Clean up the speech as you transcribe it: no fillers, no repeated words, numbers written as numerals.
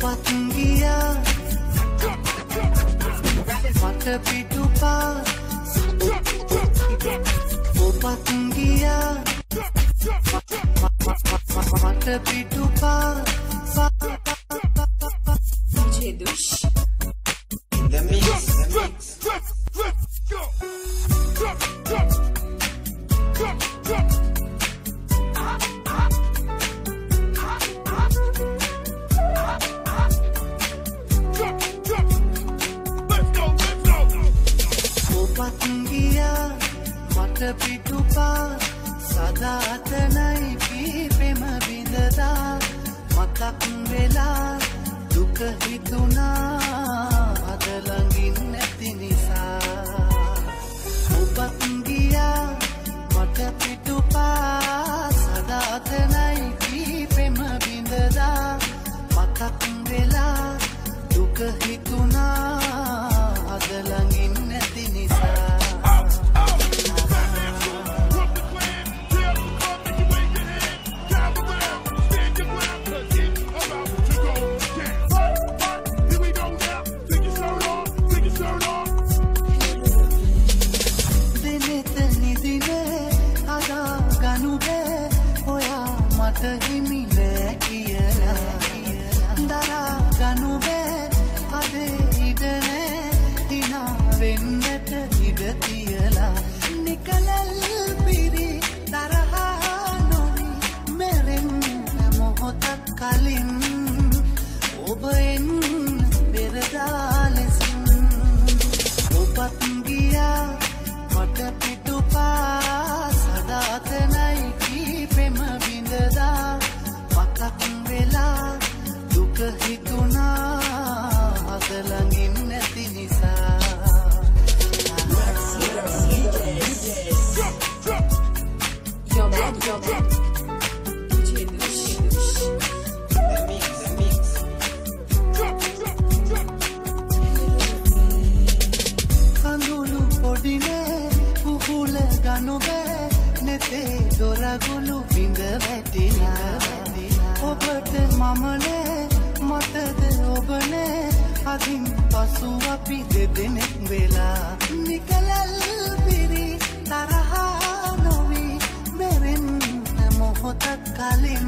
ඔබත් ගියා මට පිටුපා ඔබත් ගියා මට පිටුපා DJ Dush The mix. ඔබත් ගියා මට පිටුපා සදාතනයි පීපෙම විඳදා මතක් වෙලා දුක හිතුණා අද ළඟින් නැති නිසා ඔබත් ගියා මට පිටුපා සදාතනයි පීපෙම විඳදා මතක් වෙලා දුක හිතුණා අද ළඟින් නැති නිසා හිමි නෑ කියලා දරා ගනු බෑ අදේ ඉඩ නෑ හිනා වෙන්නට ඉඩ තියලා නිකලල් පිරි තරහා නොවි මෙරෙන්න මොහොතක් කලින් ඔබ එන්න පෙරදා ලෙසින් ඔබත් ගියා මට පිටුපා සදාතනයි කීපෙම විඳදා මතක් වෙලා දුක හිතුණා අද ළඟින් නැති නිසා Yo man DJ Dush The mix. කඳුළු පොඩිනේ පුහුල ගනු බෑ නෙතේ දොරගුළු බිඳ වැටිලා ඔබට මමනේ මටද ඔබනේ අදින් පසු අපි දෙදෙනෙක් වෙලා නිකලල් පිරි තරහා නොවි මෙරෙන්න මොහොතක් කලින්